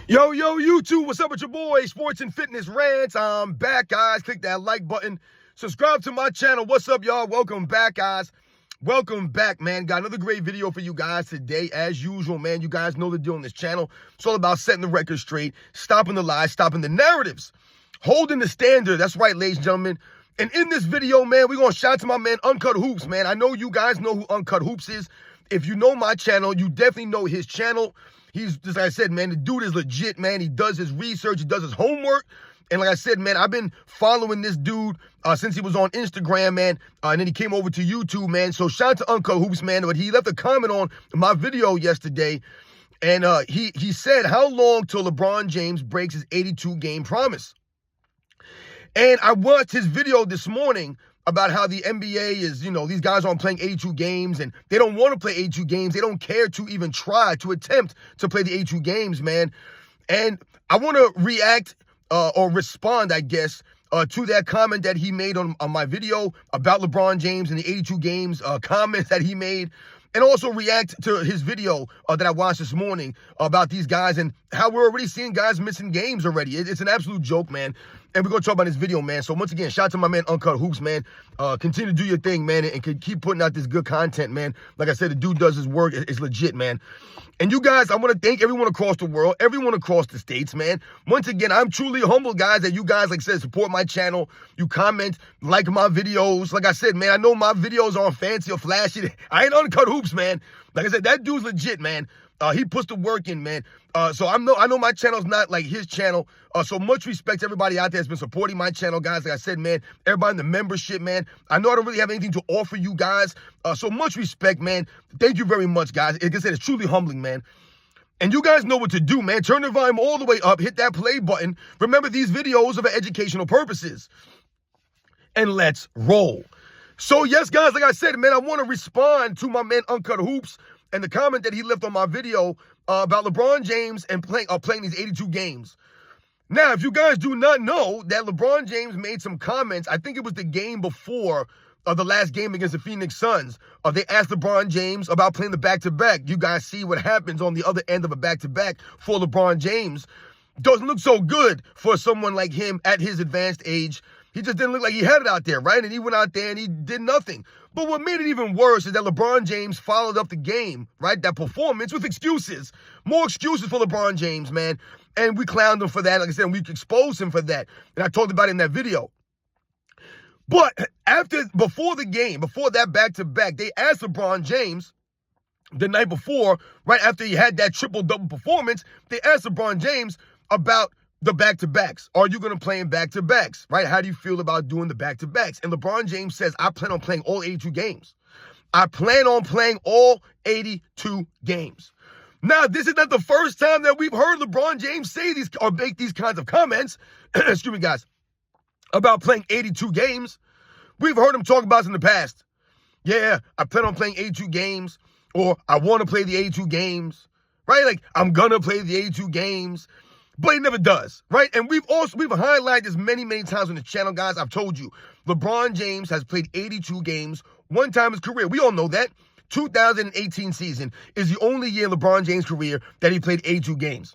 Yo, YouTube, what's up with your boy, Sports and Fitness Rants? I'm back, guys. Click that like button. Subscribe to my channel. What's up, y'all? Welcome back, guys. Welcome back, man. Got another great video for you guys today. As usual, man, you guys know the deal on this channel. It's all about setting the record straight, stopping the lies, stopping the narratives, holding the standard. That's right, ladies and gentlemen. And in this video, man, we're going to shout out to my man, Uncut Hoops, man. I know you guys know who Uncut Hoops is. If you know my channel, you definitely know his channel. He's, just like I said, man, the dude is legit, man. He does his research. He does his homework. And like I said, man, I've been following this dude since he was on Instagram, man. And then he came over to YouTube, man. So shout out to Uncle Hoops, man. But he left a comment on my video yesterday. And he said, how long till LeBron James breaks his 82-game promise? And I watched his video this morning about how the NBA is, you know, these guys aren't playing 82 games and they don't want to play 82 games. They don't care to even try to attempt to play the 82 games, man. And I want to react or respond, I guess, to that comment that he made on my video about LeBron James and the 82 games, comments that he made. And also react to his video that I watched this morning about these guys and how we're already seeing guys missing games already. It's an absolute joke, man. And we're going to talk about this video, man. So once again, shout out to my man, Uncut Hoops, man. Continue to do your thing, man, and keep putting out this good content, man. Like I said, the dude does his work. It's legit, man. And you guys, I want to thank everyone across the world, everyone across the states, man. Once again, I'm truly humbled, guys, that you guys, like I said, support my channel. You comment, like my videos. Like I said, man, I know my videos aren't fancy or flashy. I ain't Uncut Hoops, man. Like I said, that dude's legit, man. He puts the work in, man. So I know my channel's not like his channel. So much respect to everybody out there that's been supporting my channel, guys. Like I said, man, everybody in the membership, man. I know I don't really have anything to offer you guys. So much respect, man. Thank you very much, guys. Like I said, it's truly humbling, man. And you guys know what to do, man. Turn the volume all the way up. Hit that play button. Remember, these videos are for educational purposes. And let's roll. So, yes, guys, like I said, man, I want to respond to my man, Uncut Hoops, and the comment that he left on my video about LeBron James and playing these 82 games. Now, if you guys do not know that LeBron James made some comments, I think it was the game before the last game against the Phoenix Suns. They asked LeBron James about playing the back-to-back. You guys see what happens on the other end of a back-to-back for LeBron James. Doesn't look so good for someone like him at his advanced age. He just didn't look like he had it out there, right? And he went out there and he did nothing. But what made it even worse is that LeBron James followed up the game, right? That performance with excuses. More excuses for LeBron James, man. And we clowned him for that. Like I said, and we exposed him for that. And I talked about it in that video. But before the game, before that back-to-back, they asked LeBron James the night before, right after he had that triple-double performance, they asked LeBron James about the back-to-backs. Are you going to play in back-to-backs, right? How do you feel about doing the back-to-backs? And LeBron James says, I plan on playing all 82 games. I plan on playing all 82 games. Now, this is not the first time that we've heard LeBron James say these or make these kinds of comments, excuse me, guys, about playing 82 games. We've heard him talk about this in the past. Yeah, I plan on playing 82 games, or I want to play the 82 games, right? Like, I'm going to play the 82 games. But he never does, right? And we've highlighted this many, many times on the channel, guys. I've told you, LeBron James has played 82 games one time in his career. We all know that. 2018 season is the only year in LeBron James' career that he played 82 games.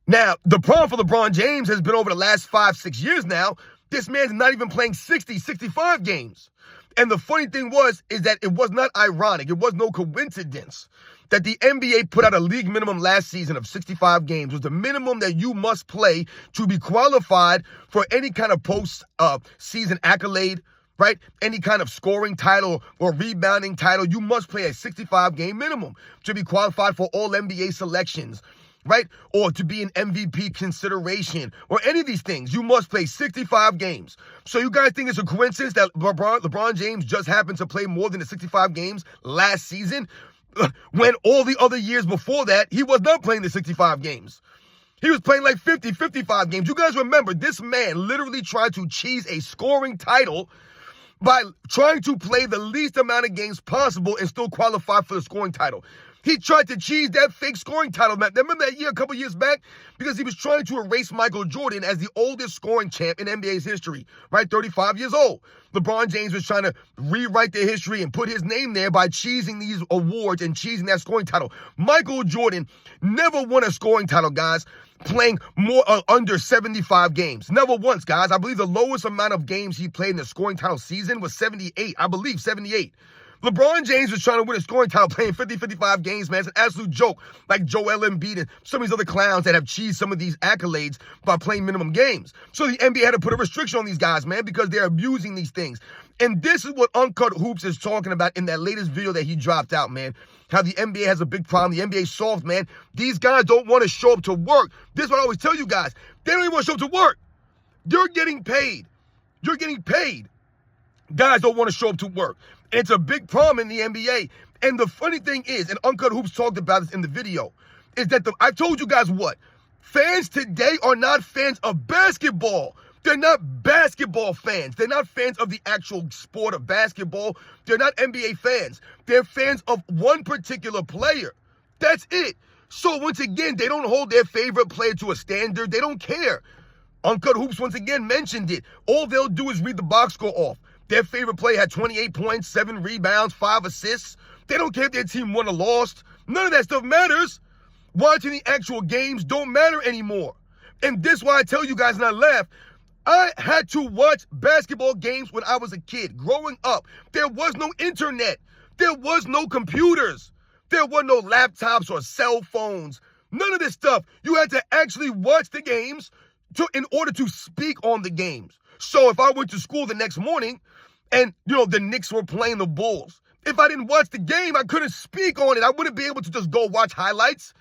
Now, the problem for LeBron James has been over the last 5-6 years now. This man's not even playing 60, 65 games. And the funny thing is that it was not ironic. It was no coincidence that the NBA put out a league minimum last season of 65 games. It was the minimum that you must play to be qualified for any kind of post-season accolade, right? Any kind of scoring title or rebounding title. You must play a 65-game minimum to be qualified for all NBA selections, right? Or to be an MVP consideration or any of these things. You must play 65 games. So you guys think it's a coincidence that LeBron James just happened to play more than the 65 games last season, when all the other years before that, he was not playing the 65 games. He was playing like 50, 55 games. You guys remember, this man literally tried to cheese a scoring title by trying to play the least amount of games possible and still qualify for the scoring title. He tried to cheese that fake scoring title. Remember that year, a couple years back? Because he was trying to erase Michael Jordan as the oldest scoring champ in NBA's history, right? 35 years old. LeBron James was trying to rewrite their history and put his name there by cheesing these awards and cheesing that scoring title. Michael Jordan never won a scoring title, guys, playing more under 75 games. Never once, guys. I believe the lowest amount of games he played in the scoring title season was 78. I believe 78. LeBron James was trying to win a scoring title playing 50, 55 games, man. It's an absolute joke. Like Joel Embiid and some of these other clowns that have cheesed some of these accolades by playing minimum games. So the NBA had to put a restriction on these guys, man, because they're abusing these things. And this is what Uncut Hoops is talking about in that latest video that he dropped out, man. How the NBA has a big problem. The NBA soft, man. These guys don't want to show up to work. This is what I always tell you guys. They don't even want to show up to work. You're getting paid. You're getting paid. Guys don't want to show up to work. And it's a big problem in the NBA. And the funny thing is, and Uncut Hoops talked about this in the video, is that I told you guys what? Fans today are not fans of basketball. They're not basketball fans. They're not fans of the actual sport of basketball. They're not NBA fans. They're fans of one particular player. That's it. So once again, they don't hold their favorite player to a standard. They don't care. Uncut Hoops once again mentioned it. All they'll do is read the box score off. Their favorite player had 28 points, 7 rebounds, 5 assists. They don't care if their team won or lost. None of that stuff matters. Watching the actual games don't matter anymore. And this is why I tell you guys, and I laugh, I had to watch basketball games when I was a kid. Growing up, there was no internet. There was no computers. There were no laptops or cell phones. None of this stuff. You had to actually watch the games in order to speak on the games. So if I went to school the next morning and, the Knicks were playing the Bulls, if I didn't watch the game, I couldn't speak on it. I wouldn't be able to just go watch highlights.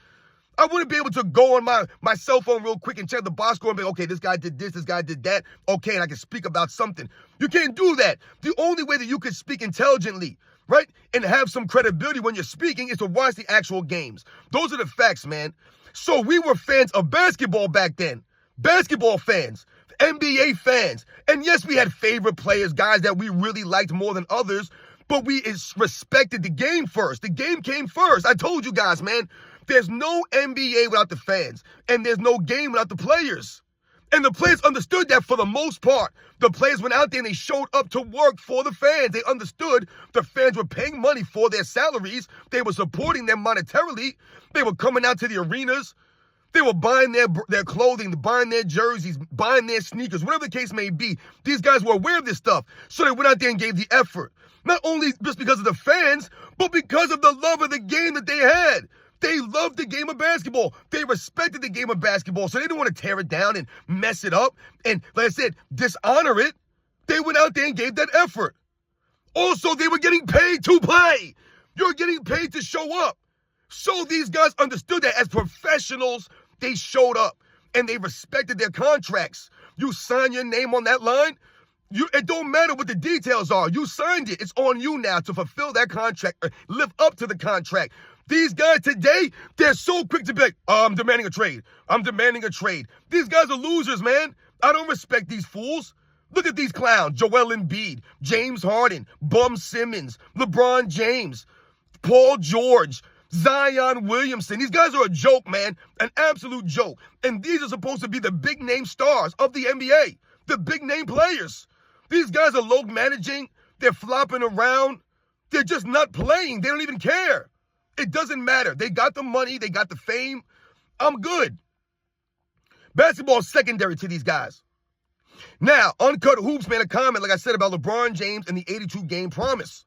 I wouldn't be able to go on my cell phone real quick and check the box score and be, okay, this guy did this guy did that. Okay, and I can speak about something. You can't do that. The only way that you can speak intelligently, right, and have some credibility when you're speaking is to watch the actual games. Those are the facts, man. So we were fans of basketball back then. Basketball fans. NBA fans. And yes, we had favorite players, guys that we really liked more than others, but we respected the game first. The game came first. I told you guys, man, there's no NBA without the fans, and there's no game without the players. And the players understood that for the most part. The players went out there and they showed up to work for the fans. They understood the fans were paying money for their salaries. They were supporting them monetarily. They were coming out to the arenas. They were buying their clothing, buying their jerseys, buying their sneakers, whatever the case may be. These guys were aware of this stuff. So they went out there and gave the effort. Not only just because of the fans, but because of the love of the game that they had. They loved the game of basketball. They respected the game of basketball. So they didn't want to tear it down and mess it up and, like I said, dishonor it. They went out there and gave that effort. Also, they were getting paid to play. You're getting paid to show up. So these guys understood that as professionals. They showed up and they respected their contracts. You sign your name on that line. It don't matter what the details are. You signed it. It's on you now to fulfill that contract or live up to the contract. These guys today, they're so quick to be like, I'm demanding a trade. I'm demanding a trade. These guys are losers, man. I don't respect these fools. Look at these clowns. Joel Embiid, James Harden, Bum Simmons, LeBron James, Paul George, Zion Williamson. These guys are a joke, man. An absolute joke. And these are supposed to be the big name stars of the NBA. The big name players. These guys are low managing. They're flopping around. They're just not playing. They don't even care. It doesn't matter. They got the money. They got the fame. I'm good. Basketball is secondary to these guys. Now, Uncut Hoops made a comment, like I said, about LeBron James and the 82-game promise.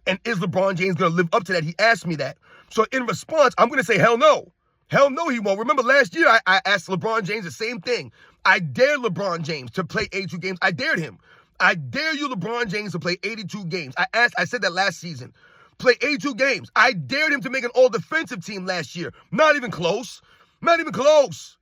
And is LeBron James going to live up to that? He asked me that. So in response, I'm going to say, hell no. Hell no, he won't. Remember last year, I asked LeBron James the same thing. I dared LeBron James to play 82 games. I dared him. I dare you, LeBron James, to play 82 games. I said that last season. Play 82 games. I dared him to make an all-defensive team last year. Not even close. Not even close.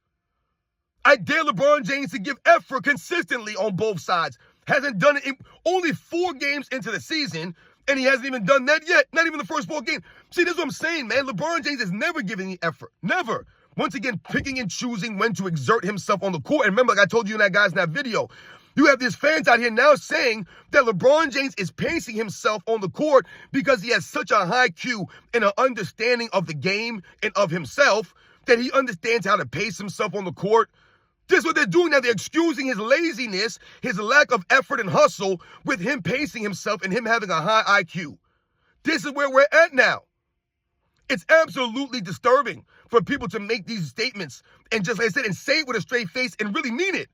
I dare LeBron James to give effort consistently on both sides. Hasn't done it in only 4 games into the season, and he hasn't even done that yet. Not even the first 4 games. See, this is what I'm saying, man. LeBron James is never giving the effort. Never. Once again, picking and choosing when to exert himself on the court. And remember, like I told you in that video, You have these fans out here now saying that LeBron James is pacing himself on the court because he has such a high IQ and an understanding of the game and of himself that he understands how to pace himself on the court. This is what they're doing now. They're excusing his laziness, his lack of effort and hustle with him pacing himself and him having a high IQ. This is where we're at now. It's absolutely disturbing for people to make these statements and just, like I said, and say it with a straight face and really mean it.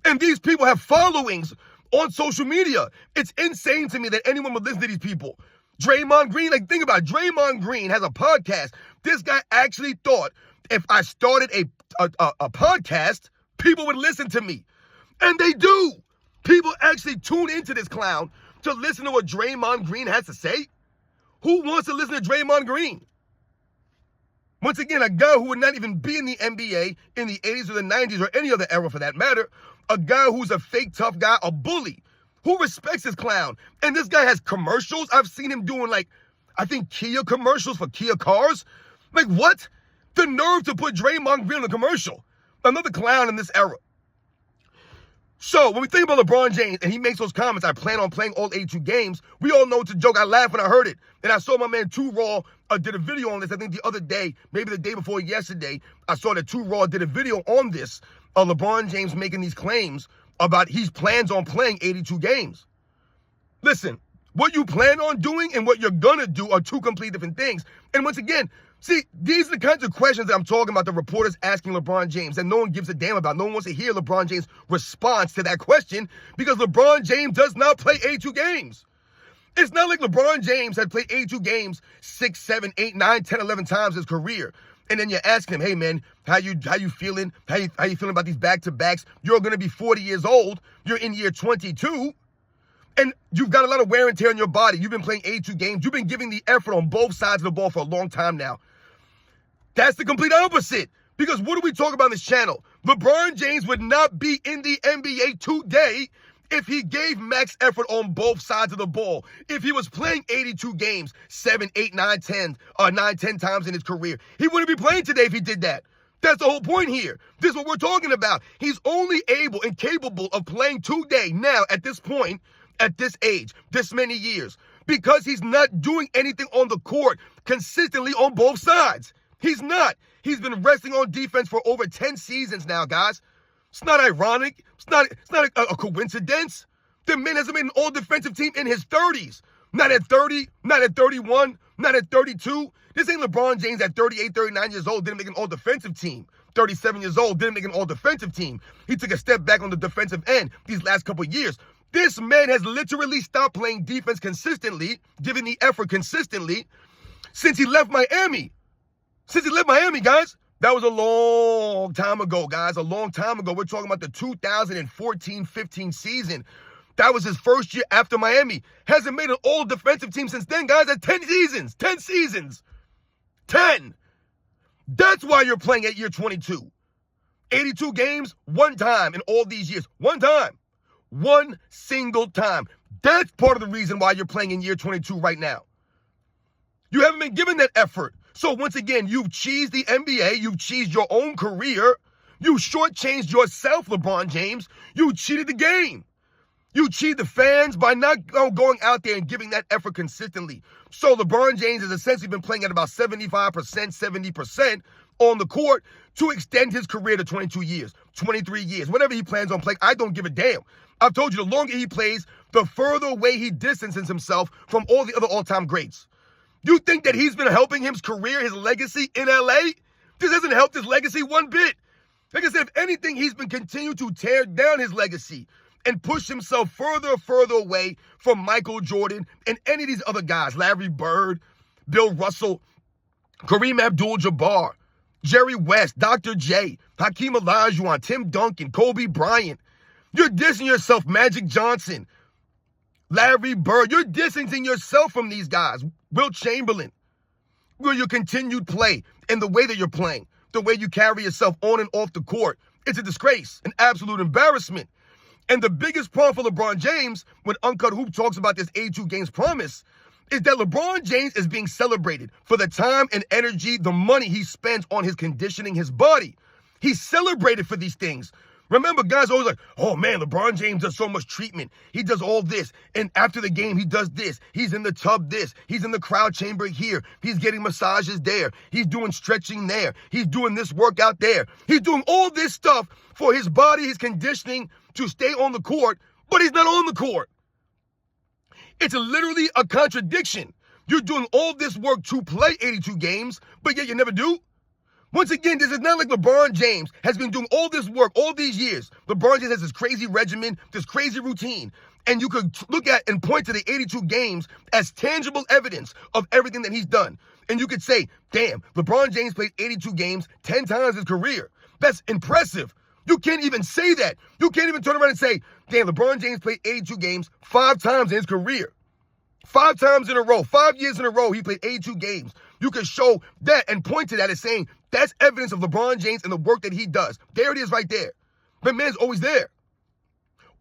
And these people have followings on social media. It's insane to me that anyone would listen to these people. Draymond Green, like, think about it. Draymond Green has a podcast. This guy actually thought if I started a podcast, people would listen to me. And they do. People actually tune into this clown to listen to what Draymond Green has to say. Who wants to listen to Draymond Green? Once again, a guy who would not even be in the NBA in the 80s or the 90s or any other era for that matter. A guy who's a fake tough guy, a bully. Who respects this clown? And this guy has commercials. I've seen him doing, like, I think Kia commercials for Kia cars. Like, what? The nerve to put Draymond Green in a commercial. Another clown in this era. So, when we think about LeBron James and he makes those comments, I plan on playing all 82 games, we all know it's a joke. I laughed when I heard it. And I saw my man 2 Raw did a video on this, I think the other day, maybe the day before yesterday. I saw that 2 Raw did a video on this, LeBron James making these claims about he plans on playing 82 games. Listen, what you plan on doing and what you're going to do are two completely different things. And once again, see, these are the kinds of questions that I'm talking about, the reporters asking LeBron James, and no one gives a damn about. No one wants to hear LeBron James' response to that question because LeBron James does not play 82 games. It's not like LeBron James had played 82 games 6, 7, 8, 9, 10, 11 times in his career. And then you're asking him, hey, man, how you feeling? How you feeling about these back-to-backs? You're going to be 40 years old. You're in year 22. And you've got a lot of wear and tear on your body. You've been playing 82 games. You've been giving the effort on both sides of the ball for a long time now. That's the complete opposite. Because what do we talk about on this channel? LeBron James would not be in the NBA today if he gave max effort on both sides of the ball. If he was playing 82 games, 7, 8, 9, 10 times in his career, he wouldn't be playing today if he did that. That's the whole point here. This is what we're talking about. He's only able and capable of playing today, now, at this point, at this age, this many years, because he's not doing anything on the court consistently on both sides. He's not. He's been resting on defense for over 10 seasons now, guys. It's not ironic. It's not a coincidence. The man hasn't made an all-defensive team in his 30s. Not at 30, not at 31, not at 32. This ain't LeBron James at 38, 39 years old, didn't make an all-defensive team. 37 years old, didn't make an all-defensive team. He took a step back on the defensive end these last couple of years. This man has literally stopped playing defense consistently, giving the effort consistently, since he left Miami. Since he left Miami, guys. That was a long time ago, guys. A long time ago. We're talking about the 2014-15 season. That was his first year after Miami. Hasn't made an all-defensive team since then, guys. That's 10 seasons. 10 seasons. 10. That's why you're playing at year 22. 82 games, one time in all these years. One time. One single time. That's part of the reason why you're playing in year 22 right now. You haven't been given that effort. So once again, you've cheesed the NBA. You've cheesed your own career. You shortchanged yourself, LeBron James. You cheated the game. You cheated the fans by not going out there and giving that effort consistently. So LeBron James has essentially been playing at about 75%, 70% on the court to extend his career to 22 years, 23 years, whatever he plans on playing. I don't give a damn. I've told you, the longer he plays, the further away he distances himself from all the other all-time greats. You think that he's been helping his career, his legacy in LA? This hasn't helped his legacy one bit. Like I said, if anything, he's been continuing to tear down his legacy and push himself further away from Michael Jordan and any of these other guys, Larry Bird, Bill Russell, Kareem Abdul-Jabbar, Jerry West, Dr. J, Hakeem Olajuwon, Tim Duncan, Kobe Bryant. You're dissing yourself, Magic Johnson, Larry Bird. You're distancing yourself from these guys. Wilt Chamberlain. Will your continued play and the way that you're playing, the way you carry yourself on and off the court, it's a disgrace, an absolute embarrassment. And the biggest problem for LeBron James, when Uncut Hoop talks about this 82 games promise, is that LeBron James is being celebrated for the time and energy, the money he spends on his conditioning his body. He's celebrated for these things. Remember, guys always like, oh man, LeBron James does so much treatment. He does all this. And after the game, he does this. He's in the tub this. He's in the crowd chamber here. He's getting massages there. He's doing stretching there. He's doing this workout there. He's doing all this stuff for his body, his conditioning to stay on the court, but he's not on the court. It's literally a contradiction. You're doing all this work to play 82 games, but yet you never do. Once again, this is not like LeBron James has been doing all this work all these years. LeBron James has this crazy regimen, this crazy routine. And you could look at and point to the 82 games as tangible evidence of everything that he's done. And you could say, damn, LeBron James played 82 games 10 times his career. That's impressive. You can't even say that. You can't even turn around and say, damn, LeBron James played 82 games 5 times in his career. 5 times in a row, 5 years in a row, he played 82 games. You can show that and point to that as saying, that's evidence of LeBron James and the work that he does. There it is right there. But man's always there.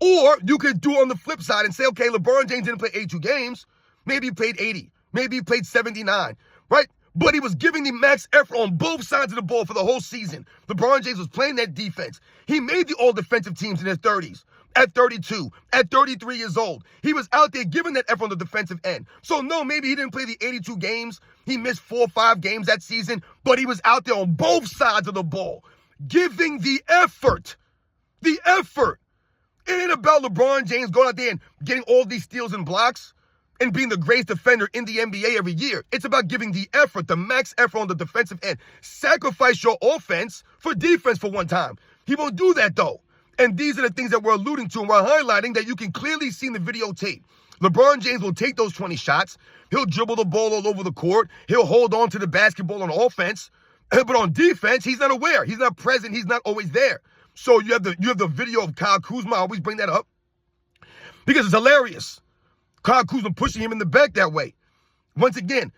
Or you could do on the flip side and say, okay, LeBron James didn't play 82 games. Maybe he played 80. Maybe he played 79, right? But he was giving the max effort on both sides of the ball for the whole season. LeBron James was playing that defense. He made the all-defensive teams in his 30s. At 32, at 33 years old. He was out there giving that effort on the defensive end. So no, maybe he didn't play the 82 games. He missed 4 or 5 games that season, but he was out there on both sides of the ball, giving the effort. The effort. It ain't about LeBron James going out there and getting all these steals and blocks and being the greatest defender in the NBA every year. It's about giving the effort, the max effort on the defensive end. Sacrifice your offense for defense for one time. He won't do that though. And these are the things that we're alluding to and we're highlighting that you can clearly see in the videotape. LeBron James will take those 20 shots. He'll dribble the ball all over the court. He'll hold on to the basketball on offense. But on defense, he's not aware. He's not present. He's not always there. So you have the video of Kyle Kuzma. I always bring that up because it's hilarious. Kyle Kuzma pushing him in the back that way. Once again,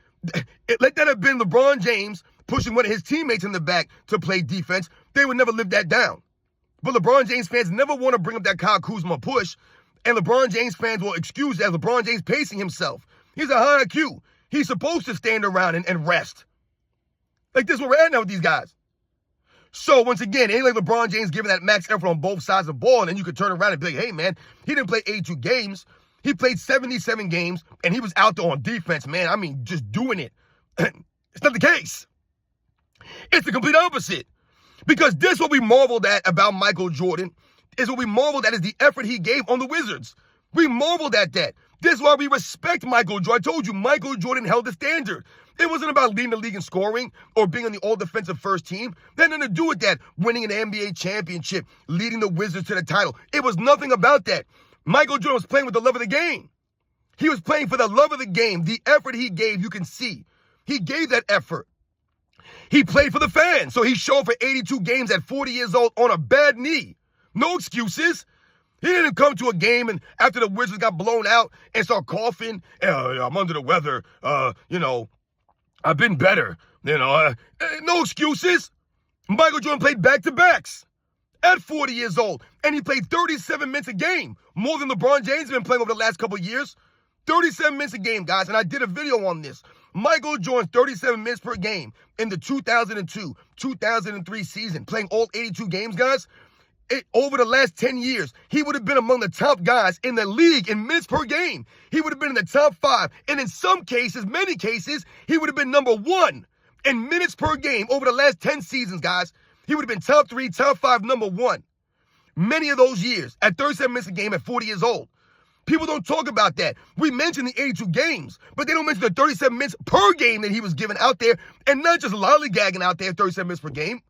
let that have been LeBron James pushing one of his teammates in the back to play defense. They would never live that down. But LeBron James fans never want to bring up that Kyle Kuzma push. And LeBron James fans will excuse that LeBron James pacing himself. He's a high IQ. He's supposed to stand around and rest. Like this is where we're at now with these guys. So once again, it ain't like LeBron James giving that max effort on both sides of the ball. And then you could turn around and be like, hey man, he didn't play 82 games. He played 77 games and he was out there on defense, man. I mean, just doing it. It's not the case. It's the complete opposite. Because this what we marveled at about Michael Jordan is what we marveled at is the effort he gave on the Wizards. We marveled at that. This is why we respect Michael Jordan. I told you, Michael Jordan held the standard. It wasn't about leading the league in scoring or being on the all-defensive first team. That had nothing to do with that, winning an NBA championship, leading the Wizards to the title. It was nothing about that. Michael Jordan was playing with the love of the game. He was playing for the love of the game. The effort he gave, you can see. He gave that effort. He played for the fans, so he showed for 82 games at 40 years old on a bad knee. No excuses. He didn't come to a game and after the Wizards got blown out and start coughing. I'm under the weather. I've been better. No excuses. Michael Jordan played back-to-backs at 40 years old, and he played 37 minutes a game, more than LeBron James has been playing over the last couple of years. 37 minutes a game, guys, and I did a video on this. Michael Jordan, 37 minutes per game in the 2002-2003 season, playing all 82 games, guys. Over the last 10 years, he would have been among the top guys in the league in minutes per game. He would have been in the top 5, and in some cases, many cases, he would have been number 1 in minutes per game over the last 10 seasons, guys. He would have been top 3, top 5, number 1. Many of those years at 37 minutes a game at 40 years old. People don't talk about that. We mention the 82 games, but they don't mention the 37 minutes per game that he was giving out there, and not just lollygagging out there 37 minutes per game,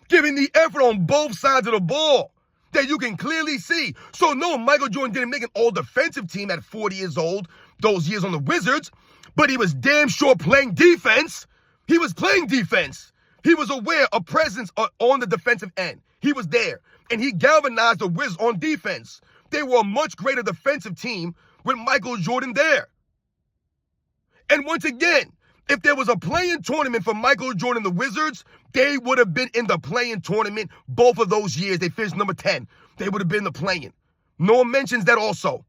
giving the effort on both sides of the ball that you can clearly see. So no, Michael Jordan didn't make an all-defensive team at 40 years old, those years on the Wizards, but he was damn sure playing defense. He was playing defense. He was aware of presence on the defensive end. He was there, and he galvanized the Wizards on defense. They were a much greater defensive team with Michael Jordan there. And once again, if there was a play-in tournament for Michael Jordan and the Wizards, they would have been in the play-in tournament both of those years. They finished number 10. They would have been in the play-in. No one mentions that also.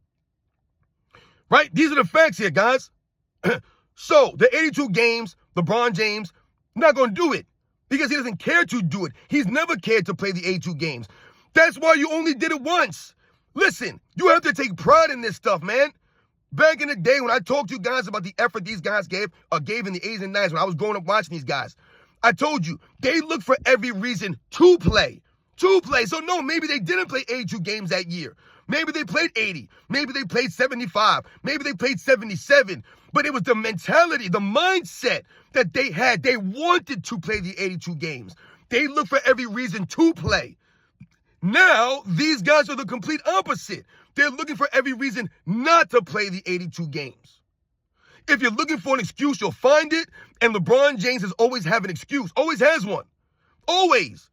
Right? These are the facts here, guys. So, the 82 games, LeBron James, not going to do it because he doesn't care to do it. He's never cared to play the 82 games. That's why you only did it once. Listen, you have to take pride in this stuff, man. Back in the day when I talked to you guys about the effort these guys gave in the 80s and 90s when I was growing up watching these guys, I told you, they look for every reason to play. So no, maybe they didn't play 82 games that year. Maybe they played 80. Maybe they played 75. Maybe they played 77. But it was the mentality, the mindset that they had. They wanted to play the 82 games. They look for every reason to play. Now, these guys are the complete opposite. They're looking for every reason not to play the 82 games. If you're looking for an excuse, you'll find it. And LeBron James has always have an excuse. Always has one. Always.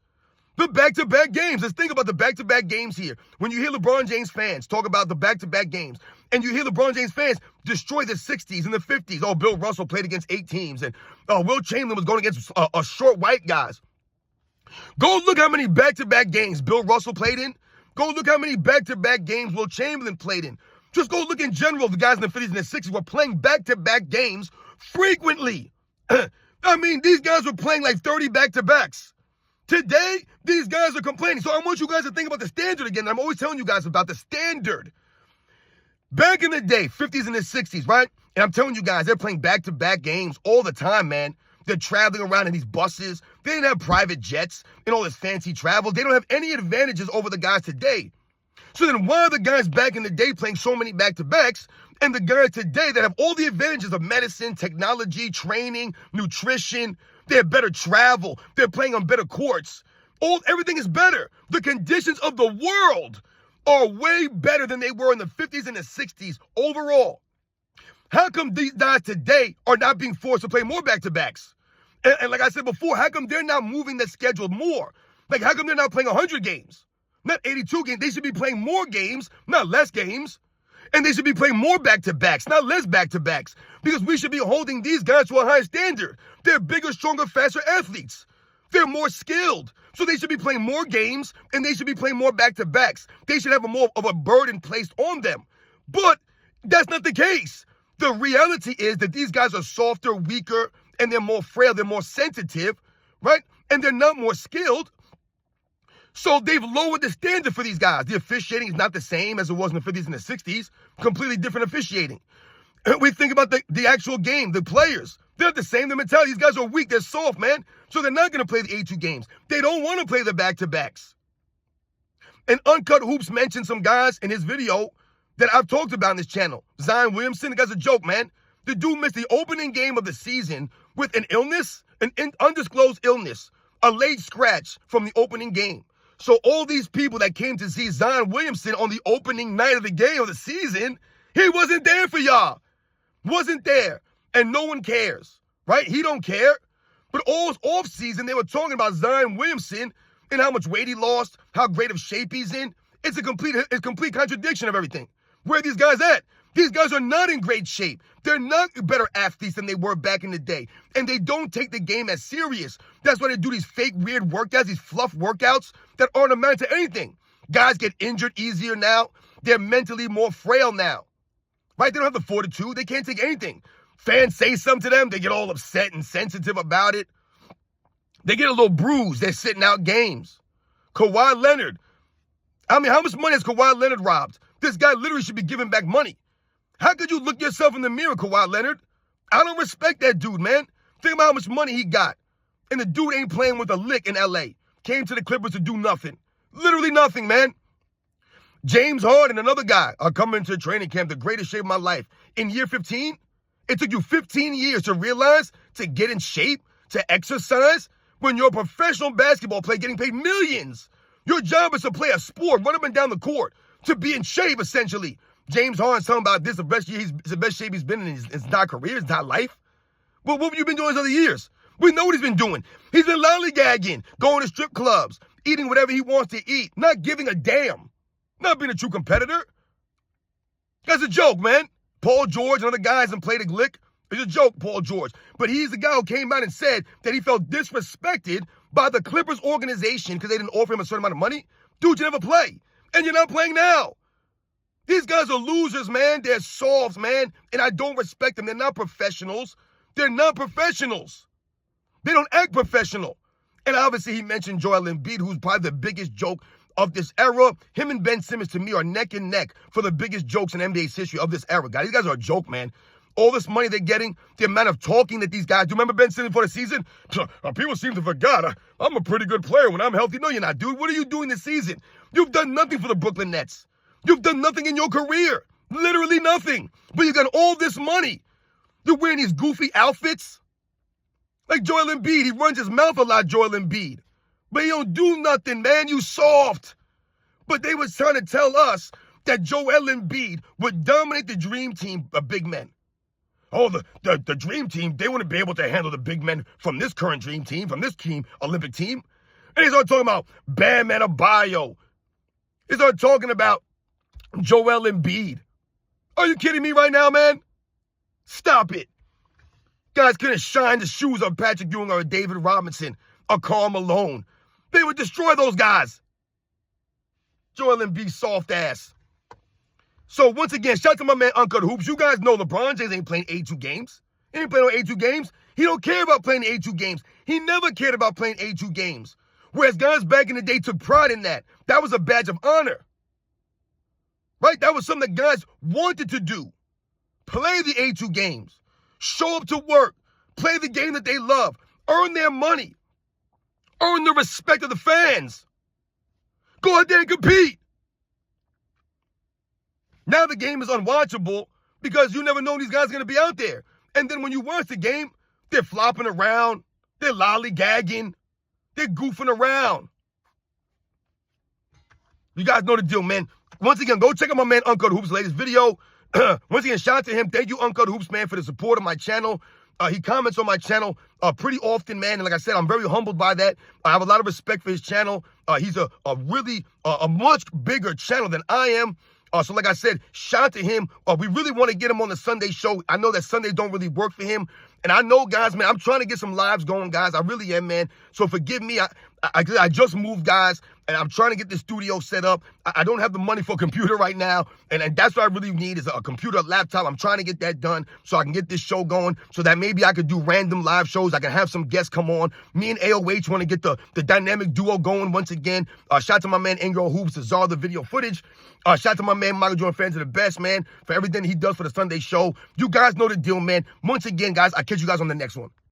The back-to-back games. Let's think about the back-to-back games here. When you hear LeBron James fans talk about the back-to-back games, and you hear LeBron James fans destroy the 60s and the 50s. Oh, Bill Russell played against 8 teams. And Will Chamberlain was going against short white guys. Go look how many back-to-back games Bill Russell played in. Go look how many back-to-back games Will Chamberlain played in. Just go look in general. The guys in the 50s and the 60s were playing back-to-back games frequently. I mean, these guys were playing like 30 back-to-backs. Today, these guys are complaining. So I want you guys to think about the standard again. I'm always telling you guys about the standard. Back in the day, 50s and the 60s, right? And I'm telling you guys, they're playing back-to-back games all the time, man. They're traveling around in these buses. They didn't have private jets and all this fancy travel. They don't have any advantages over the guys today. So then why are the guys back in the day playing so many back-to-backs and the guys today that have all the advantages of medicine, technology, training, nutrition, they have better travel, they're playing on better courts. Everything is better. The conditions of the world are way better than they were in the 50s and the 60s overall. How come these guys today are not being forced to play more back-to-backs? And like I said before, how come they're not moving the schedule more? Like, how come they're not playing 100 games? Not 82 games. They should be playing more games, not less games. And they should be playing more back-to-backs, not less back-to-backs. Because we should be holding these guys to a high standard. They're bigger, stronger, faster athletes. They're more skilled. So they should be playing more games, and they should be playing more back-to-backs. They should have more of a burden placed on them. But that's not the case. The reality is that these guys are softer, weaker, and they're more frail, they're more sensitive, right? And they're not more skilled. So they've lowered the standard for these guys. The officiating is not the same as it was in the 50s and the 60s. Completely different officiating. We think about the actual game, the players. They're not the same. The mentality, these guys are weak, they're soft, man. So they're not going to play the 82 games. They don't want to play the back-to-backs. And Uncut Hoops mentioned some guys in his video that I've talked about on this channel. Zion Williamson, the guy's a joke, man. The dude missed the opening game of the season with an illness, an undisclosed illness, a late scratch from the opening game. So all these people that came to see Zion Williamson on the opening night of the game of the season, he wasn't there for y'all. Wasn't there. And no one cares, right? He don't care. But all off season, they were talking about Zion Williamson and how much weight he lost, how great of shape he's in. It's a complete contradiction of everything. Where are these guys at? These guys are not in great shape. They're not better athletes than they were back in the day. And they don't take the game as serious. That's why they do these fake weird workouts, these fluff workouts that aren't amounting to anything. Guys get injured easier now. They're mentally more frail now. Right? They don't have the fortitude. They can't take anything. Fans say something to them, they get all upset and sensitive about it. They get a little bruised. They're sitting out games. Kawhi Leonard. I mean, how much money has Kawhi Leonard robbed? This guy literally should be giving back money. How could you look yourself in the mirror, Kawhi Leonard? I don't respect that dude, man. Think about how much money he got. And the dude ain't playing with a lick in L.A. Came to the Clippers to do nothing. Literally nothing, man. James Harden, another guy, are coming into training camp, the greatest shape of my life. In year 15, it took you 15 years to realize, to get in shape, to exercise, when you're a professional basketball player getting paid millions. Your job is to play a sport, run up and down the court, to be in shape, essentially. James Harden's talking about this, the best shape he's been in his entire career, his entire life. Well, what have you been doing these other years? We know what he's been doing. He's been lollygagging, going to strip clubs, eating whatever he wants to eat, not giving a damn, not being a true competitor. That's a joke, man. Paul George and other guys and played a glick. It's a joke, Paul George. But he's the guy who came out and said that he felt disrespected by the Clippers organization because they didn't offer him a certain amount of money. Dude, you never play. And you're not playing now. These guys are losers, man. They're softs, man. And I don't respect them. They're not professionals. They're not professionals. They don't act professional. And obviously he mentioned Joel Embiid, who's probably the biggest joke of this era. Him and Ben Simmons, to me, are neck and neck for the biggest jokes in NBA's history of this era. Guys, these guys are a joke, man. All this money they're getting, the amount of talking that these guys do. Remember Ben Simmons for the season? People seem to forget. I'm a pretty good player when I'm healthy. No, you're not, dude. What are you doing this season? You've done nothing for the Brooklyn Nets. You've done nothing in your career. Literally nothing. But you got all this money. You're wearing these goofy outfits. Like Joel Embiid. He runs his mouth a lot, Joel Embiid. But he don't do nothing, man. You soft. But they was trying to tell us that Joel Embiid would dominate the dream team of big men. Oh, the dream team, they wouldn't be able to handle the big men from this current dream team, from this team, Olympic team. And he started talking about Bam Adebayo. He started talking about Joel Embiid. Are you kidding me right now, man? Stop it. Guys couldn't shine the shoes on Patrick Ewing or David Robinson or Karl Malone. They would destroy those guys. Joel Embiid, soft ass. So once again, shout out to my man Uncut Hoops. You guys know LeBron James ain't playing 82 games. He ain't playing no 82 games. He don't care about playing 82 games. He never cared about playing 82 games. Whereas guys back in the day took pride in that. That was a badge of honor. Right? That was something that guys wanted to do. Play the 82 games. Show up to work. Play the game that they love. Earn their money. Earn the respect of the fans. Go out there and compete. Now the game is unwatchable because you never know these guys are going to be out there. And then when you watch the game, they're flopping around. They're lollygagging. They're goofing around. You guys know the deal, man. Once again, go check out my man Uncut Hoops' latest video. Once again, shout out to him. Thank you, Uncut Hoops, man, for the support of my channel. He comments on my channel pretty often, man. And like I said, I'm very humbled by that. I have a lot of respect for his channel. He's a really much bigger channel than I am. So like I said, shout out to him. We really want to get him on the Sunday show. I know that Sundays don't really work for him. And I know, guys, man, I'm trying to get some lives going, guys. I really am, man. So forgive me. I just moved, guys, and I'm trying to get the studio set up. I don't have the money for a computer right now, and that's what I really need is a computer, a laptop. I'm trying to get that done so I can get this show going so that maybe I could do random live shows. I can have some guests come on. Me and AOH want to get the dynamic duo going once again. Shout out to my man Angel Hoops, the czar of the video footage. Shout out to my man Michael Jordan Fans are the best, man, for everything he does for the Sunday show. You guys know the deal, man. Once again, guys, I'll catch you guys on the next one.